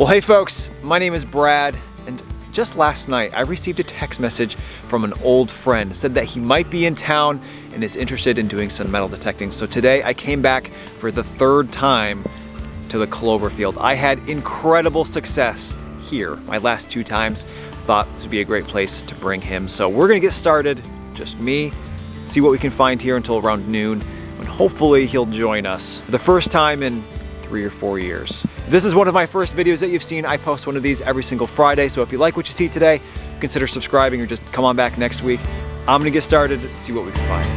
Well, hey folks, my name is Brad, and just last night I received a text message from an old friend. Said that he might be in town and is interested in doing some metal detecting. So today I came back for the third time to the Clover Field. I had incredible success here my last two times. Thought this would be a great place to bring him. So we're gonna get started, just me, see what we can find here until around noon, and hopefully he'll join us for the first time in 3 or 4 years. This is one of my first videos that you've seen. I post one of these every single Friday, so if you like what you see today, consider subscribing or just come on back next week. I'm gonna get started, see what we can find.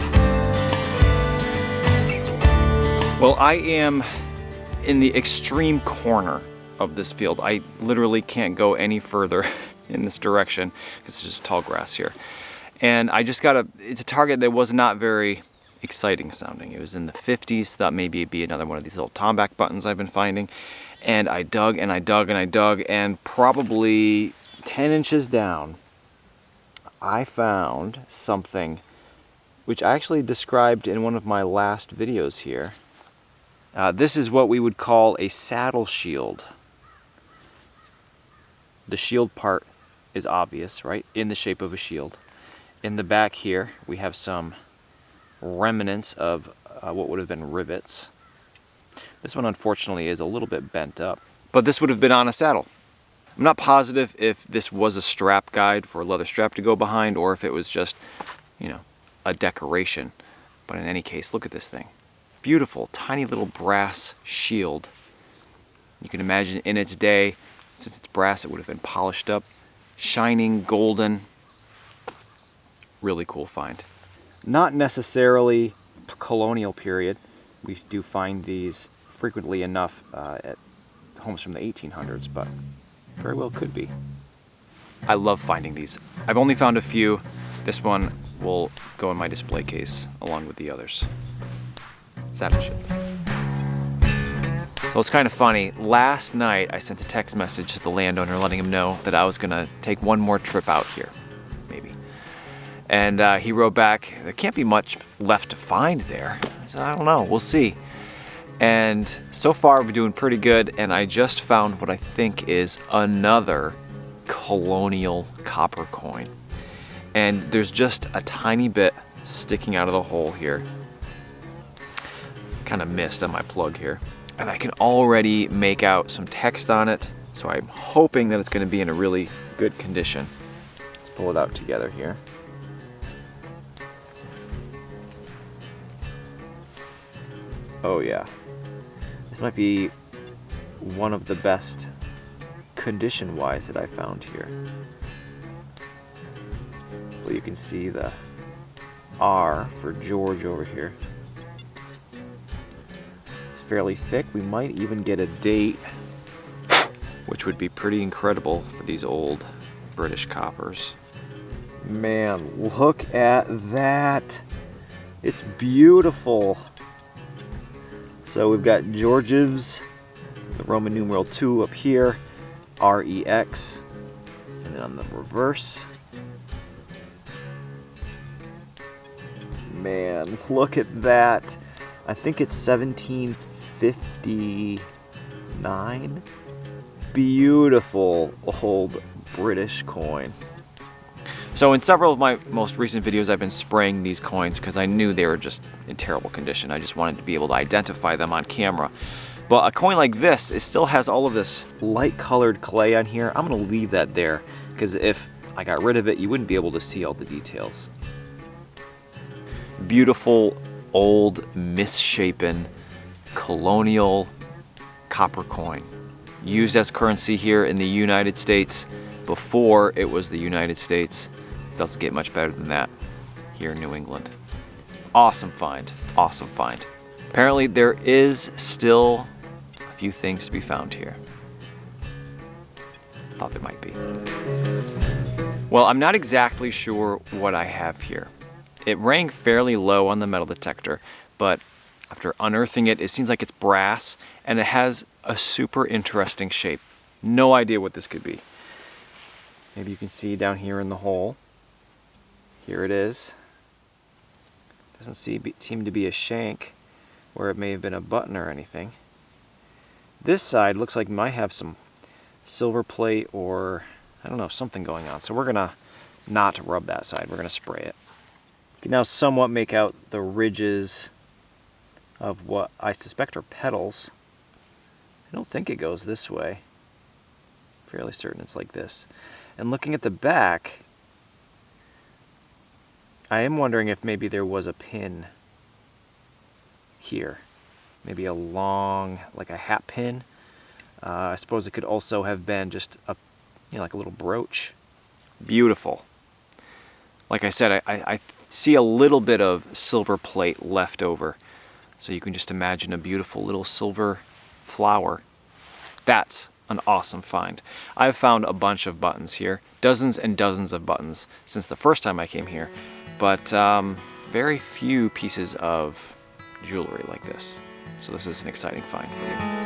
Well, I am in the extreme corner of this field. I literally can't go any further in this direction because it's just tall grass here. And I just it's a target that was not very exciting sounding. It was in the 50s, thought maybe it'd be another one of these little tomback buttons I've been finding. And I dug and I dug and I dug, and probably 10 inches down, I found something which I actually described in one of my last videos here. This is what we would call a saddle shield. The shield part is obvious, right? In the shape of a shield. In the back here, we have some remnants of what would have been rivets. This one unfortunately is a little bit bent up, but this would have been on a saddle. I'm not positive if this was a strap guide for a leather strap to go behind or if it was just, you know, a decoration. But in any case, look at this thing. Beautiful, tiny little brass shield. You can imagine in its day, since it's brass, it would have been polished up, shining, golden. Really cool find. Not necessarily colonial period. We do find these frequently enough at homes from the 1800s, but very well could be. I love finding these. I've only found a few. This one will go in my display case along with the others. Saddle ship. So it's kind of funny. Last night I sent a text message to the landowner letting him know that I was gonna take one more trip out here, maybe. And he wrote back, there can't be much left to find there. I said, I don't know, we'll see. And so far we're doing pretty good, and I just found what I think is another colonial copper coin. And there's just a tiny bit sticking out of the hole here. Kind of missed on my plug here. And I can already make out some text on it, so I'm hoping that it's going to be in a really good condition. Let's pull it out together here. Oh yeah. This might be one of the best condition-wise that I found here. Well, you can see the R for George over here. It's fairly thick. We might even get a date, which would be pretty incredible for these old British coppers. Man, look at that. It's beautiful. So we've got George's, the Roman numeral 2 up here, REX, and then on the reverse. Man, look at that. I think it's 1759. Beautiful old British coin. So in several of my most recent videos, I've been spraying these coins because I knew they were just in terrible condition. I just wanted to be able to identify them on camera. But a coin like this, it still has all of this light colored clay on here. I'm gonna leave that there because if I got rid of it, you wouldn't be able to see all the details. Beautiful, old, misshapen, colonial copper coin. Used as currency here in the United States before it was the United States. Doesn't get much better than that here in New England. Awesome find, awesome find. Apparently there is still a few things to be found here. Thought there might be. Well, I'm not exactly sure what I have here. It rang fairly low on the metal detector, but after unearthing it, it seems like it's brass, and it has a super interesting shape. No idea what this could be. Maybe you can see down here in the hole. Here it is. Doesn't seem to be a shank where it may have been a button or anything. This side looks like it might have some silver plate or, I don't know, something going on. So we're gonna not rub that side, we're gonna spray it. You can now somewhat make out the ridges of what I suspect are petals. I don't think it goes this way. Fairly certain it's like this. And looking at the back, I am wondering if maybe there was a pin here. Maybe a long, like a hat pin. I suppose it could also have been just a, like a little brooch. Beautiful. Like I said, I see a little bit of silver plate left over. So you can just imagine a beautiful little silver flower. That's an awesome find. I've found a bunch of buttons here, dozens and dozens of buttons since the first time I came here, but very few pieces of jewelry like this. So this is an exciting find for me.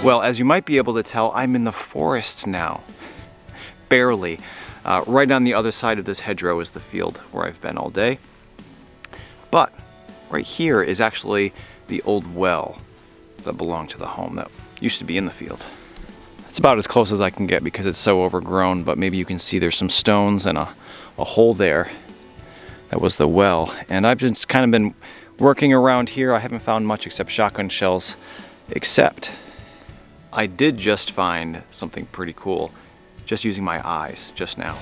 Well, as you might be able to tell, I'm in the forest now. Barely. Right on the other side of this hedgerow is the field where I've been all day. But right here is actually the old well that belonged to the home that used to be in the field. It's about as close as I can get because it's so overgrown, but maybe you can see there's some stones and a hole there. That was the well. And I've just kind of been working around here. I haven't found much except shotgun shells, except I did just find something pretty cool, just using my eyes just now.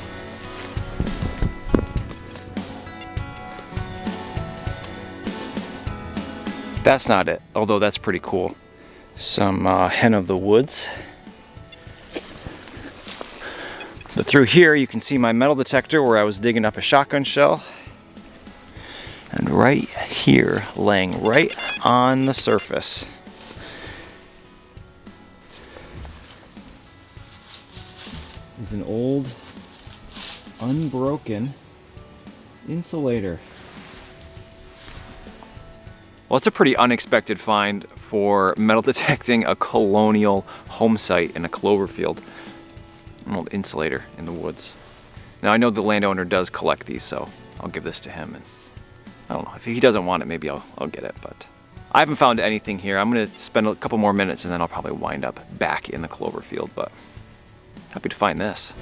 That's not it, although that's pretty cool. Some hen of the woods. But through here you can see my metal detector where I was digging up a shotgun shell. And right here, laying right on the surface, is an old, unbroken insulator. Well, it's a pretty unexpected find for metal detecting a colonial home site in a Clover Field. An old insulator in the woods. Now I know the landowner does collect these, so I'll give this to him. And I don't know, if he doesn't want it, maybe I'll get it, but I haven't found anything here. I'm gonna spend a couple more minutes and then I'll probably wind up back in the Clover Field, but happy to find this.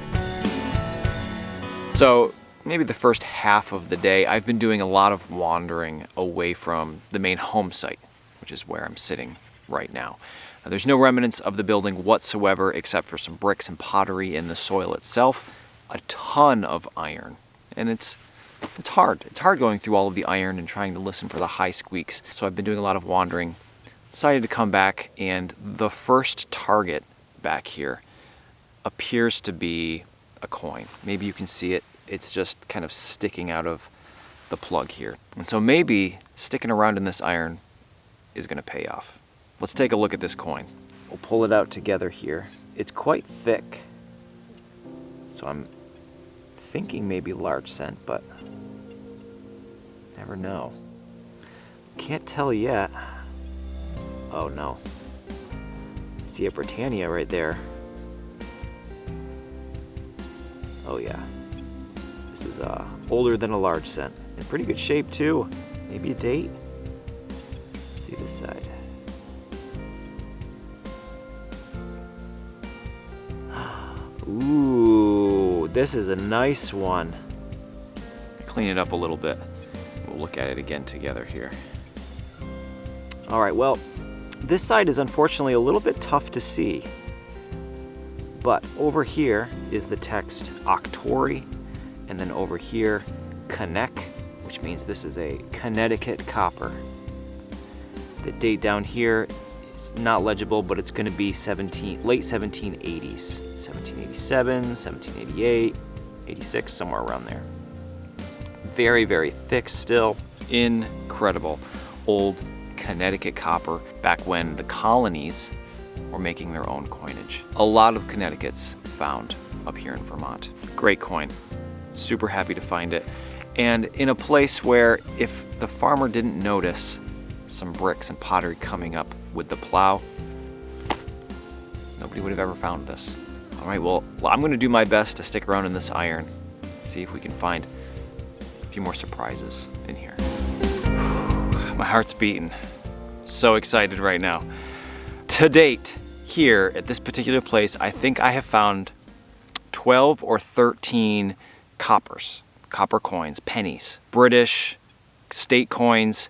So maybe the first half of the day, I've been doing a lot of wandering away from the main home site, which is where I'm sitting right now. There's no remnants of the building whatsoever except for some bricks and pottery in the soil itself, a ton of iron, and it's hard. It's hard going through all of the iron and trying to listen for the high squeaks. So I've been doing a lot of wandering. Decided to come back, and the first target back here appears to be a coin. Maybe you can see it. It's just kind of sticking out of the plug here. And so maybe sticking around in this iron is going to pay off. Let's take a look at this coin. We'll pull it out together here. It's quite thick. So I'm thinking maybe large cent, but never know. Can't tell yet. Oh no. See a Britannia right there. Oh yeah, this is older than a large cent. In pretty good shape too. Maybe a date. Let's see this side. Ooh, this is a nice one. Clean it up a little bit. We'll look at it again together here. All right, well, this side is unfortunately a little bit tough to see. But over here is the text Octory, and then over here, Connect, which means this is a Connecticut copper. The date down here is not legible, but it's going to be late 1780s, 1787, 1788, 86, somewhere around there. Very, very thick still. Incredible. Old Connecticut copper back when the colonies were making their own coinage. A lot of Connecticut's found up here in Vermont. Great coin. Super happy to find it. And in a place where if the farmer didn't notice some bricks and pottery coming up with the plow, nobody would have ever found this. All right, well, I'm gonna do my best to stick around in this iron, see if we can find a few more surprises in here. My heart's beating. So excited right now. To date, here at this particular place, I think I have found 12 or 13 copper coins, pennies, British state coins,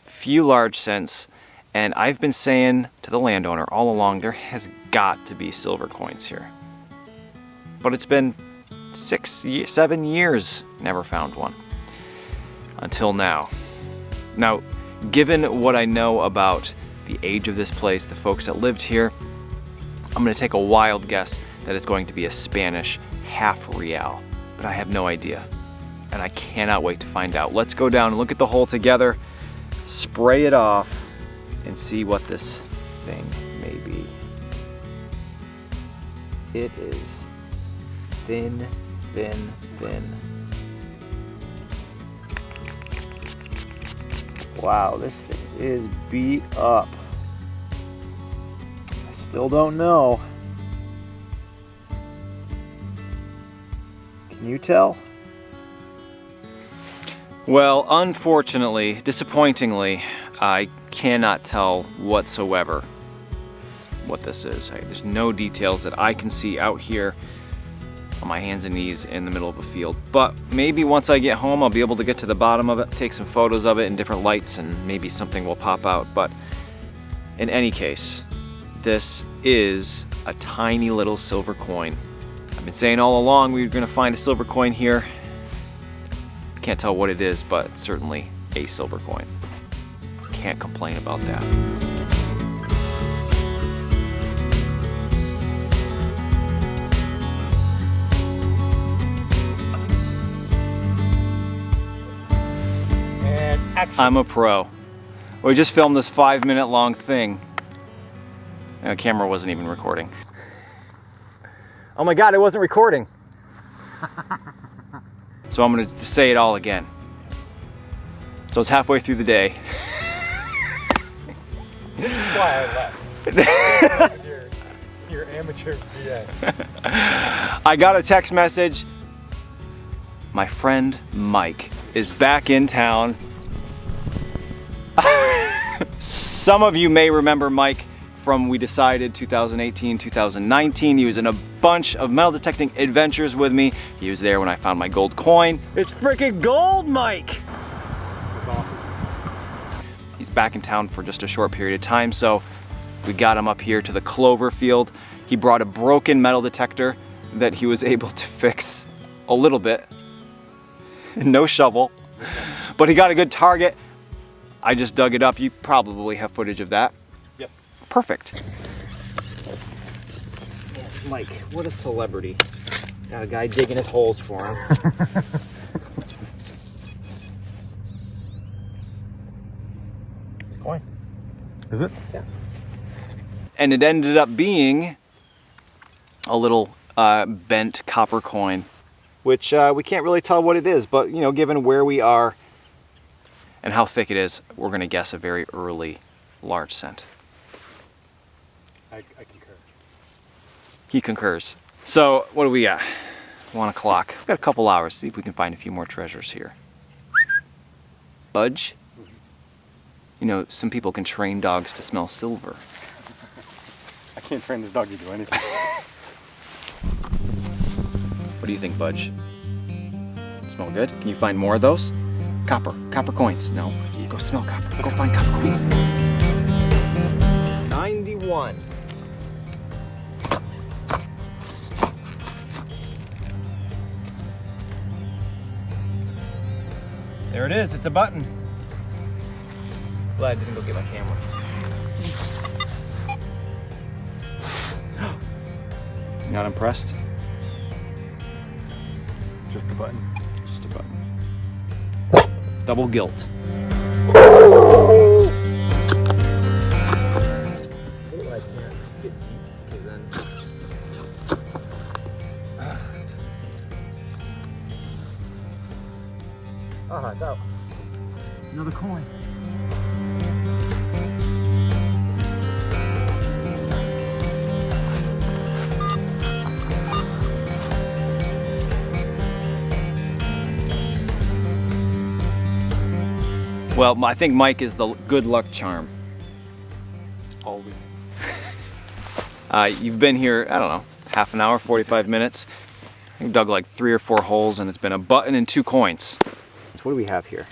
few large cents, and I've been saying to the landowner all along, there has got to be silver coins here. But it's been 7 years, never found one. Until now. Now, given what I know about the age of this place, the folks that lived here, I'm gonna take a wild guess that it's going to be a Spanish half real, but I have no idea. And I cannot wait to find out. Let's go down and look at the hole together, spray it off, and see what this thing may be. It is thin, thin, thin. Wow, this thing is beat up. I still don't know. Can you tell? Well, unfortunately, disappointingly, I cannot tell whatsoever what this is. There's no details that I can see out here on my hands and knees in the middle of a field. But maybe once I get home, I'll be able to get to the bottom of it, take some photos of it in different lights, and maybe something will pop out. But in any case, this is a tiny little silver coin. I've been saying all along we were going to find a silver coin here. Can't tell what it is, but it's certainly a silver coin. Can't complain about that. And action. I'm a pro. We just filmed this 5-minute long thing. And the camera wasn't even recording. Oh my God, it wasn't recording. So I'm gonna say it all again. So it's halfway through the day. This is why I left. your amateur BS. I got a text message. My friend Mike is back in town. Some of you may remember Mike from We Decided 2018, 2019. He was in a bunch of metal detecting adventures with me. He was there when I found my gold coin. It's freaking gold, Mike! That's awesome. He's back in town for just a short period of time, so we got him up here to the Clover Field. He brought a broken metal detector that he was able to fix a little bit. No shovel, but he got a good target. I just dug it up. You probably have footage of that. Yes. Perfect. Mike, what a celebrity. Got a guy digging his holes for him. It's a coin. Is it? Yeah. And it ended up being a little bent copper coin, which we can't really tell what it is, but you know, given where we are and how thick it is, we're gonna guess a very early large cent. I concur. He concurs. So what do we got? 1 o'clock. We've got a couple hours. See if we can find a few more treasures here. Budge? You know, some people can train dogs to smell silver. I can't train this dog to do anything. What do you think, Budge? Smell good? Can you find more of those? Copper coins. No, go smell copper. Go find copper coins. 91. There it is, it's a button. Glad I didn't go get my camera. Not impressed? Just the button. Just a button. Double gilt. Ah, it's out. Another coin. Well, I think Mike is the good luck charm. Always. You've been here, I don't know, half an hour, 45 minutes. You've dug like 3 or 4 holes and it's been a button and 2 coins. So what do we have here?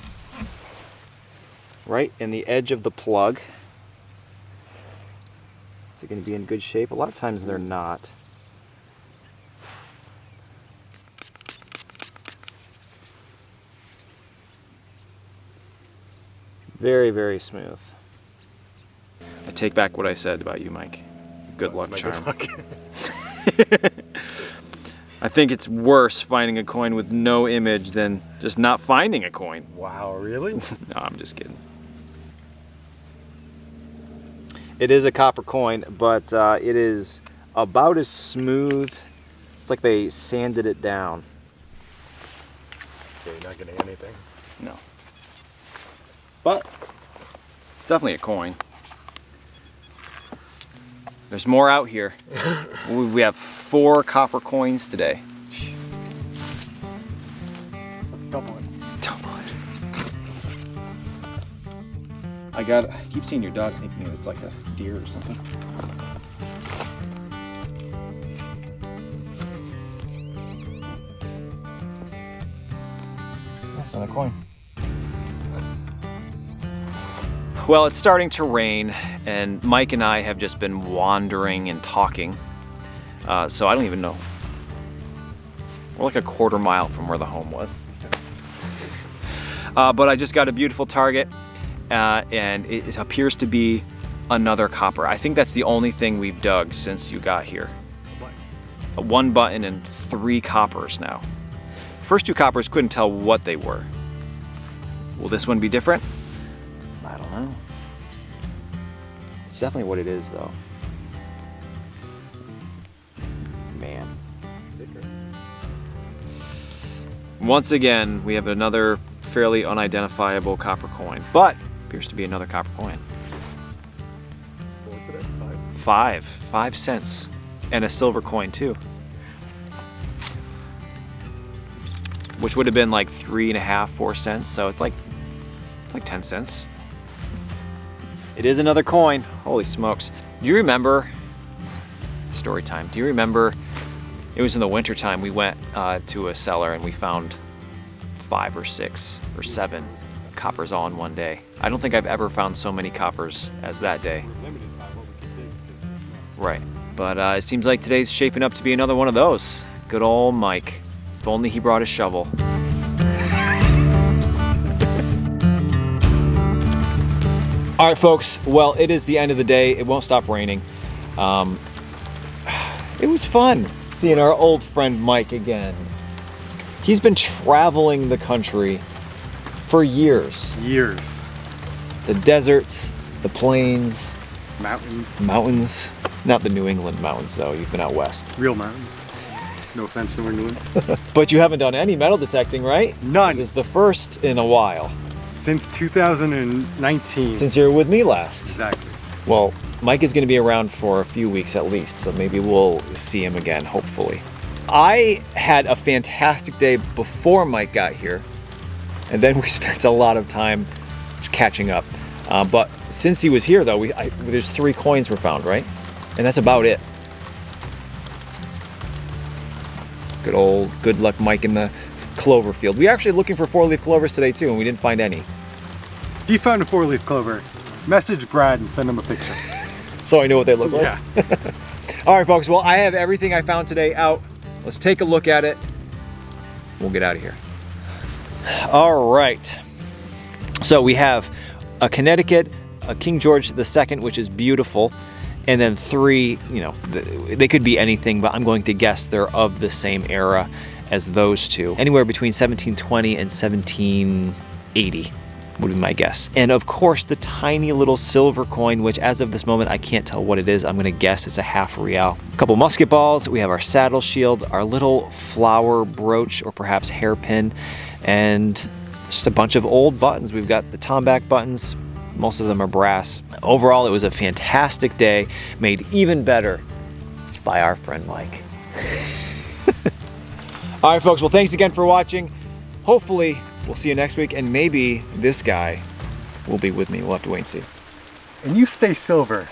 Right in the edge of the plug. Is it going to be in good shape? A lot of times they're not. Very, very smooth. I take back what I said about you, Mike. Good luck charm. Good luck. I think it's worse finding a coin with no image than just not finding a coin. Wow, really? No, I'm just kidding. It is a copper coin, but it is about as smooth. It's like they sanded it down. Okay, you're not getting anything. No. But it's definitely a coin. There's more out here. We have 4 copper coins today. Let's double it. Double it. I keep seeing your dog thinking it's like a deer or something. That's not a coin. Well, it's starting to rain, and Mike and I have just been wandering and talking. So I don't even know. We're like a quarter mile from where the home was. But I just got a beautiful target, and it appears to be another copper. I think that's the only thing we've dug since you got here. 1 button and 3 coppers now. First 2 coppers couldn't tell what they were. Will this one be different? I don't know. It's definitely what it is, though. Man. Once again, we have another fairly unidentifiable copper coin, but appears to be another copper coin. What was it at? 5 cents, and a silver coin too, which would have been like 3.5, 4 cents. So it's like 10 cents. It is another coin. Holy smokes! Do you remember? Story time. Do you remember? It was in the winter time. We went to a cellar and we found 5 or 6 or 7 coppers all in one day. I don't think I've ever found so many coppers as that day. We're limited by what we can dig because of the snow. Right. But it seems like today's shaping up to be another one of those. Good old Mike. If only he brought a shovel. All right, folks. Well, it is the end of the day. It won't stop raining. It was fun seeing our old friend Mike again. He's been traveling the country for years. Years. The deserts, the plains, Mountains. mountains. Not the New England mountains, though. You've been out west. Real mountains. No offense to New England. But you haven't done any metal detecting, right? None. This is the first in a while. Since 2019. Since you were with me last. Exactly. Well, Mike is going to be around for a few weeks at least, so maybe we'll see him again, hopefully. I had a fantastic day before Mike got here, and then we spent a lot of time catching up. But since he was here, though, there's 3 coins were found, right? And that's about it. Good luck Mike in the Clover Field. We were actually looking for 4-leaf clovers today, too, and we didn't find any. If you found a 4-leaf clover, message Brad and send him a picture. So I know what they look like. Yeah. All right, folks. Well, I have everything I found today out. Let's take a look at it. We'll get out of here. All right. So we have a Connecticut, a King George II, which is beautiful, and then 3, they could be anything, but I'm going to guess they're of the same era as those 2. Anywhere between 1720 and 1780 would be my guess. And of course, the tiny little silver coin, which as of this moment, I can't tell what it is. I'm gonna guess it's a half real. A couple musket balls. We have our saddle shield, our little flower brooch, or perhaps hairpin, and just a bunch of old buttons. We've got the Tomback buttons. Most of them are brass. Overall, it was a fantastic day, made even better by our friend Mike. All right, folks. Well, thanks again for watching. Hopefully, we'll see you next week, and maybe this guy will be with me. We'll have to wait and see. And you stay silver.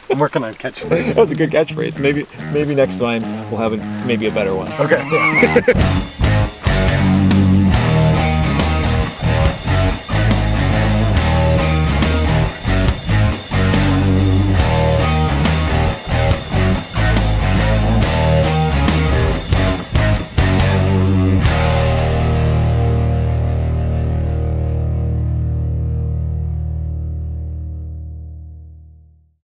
I'm working on catchphrase. That's a good catchphrase. Maybe next time we'll have maybe a better one. Okay.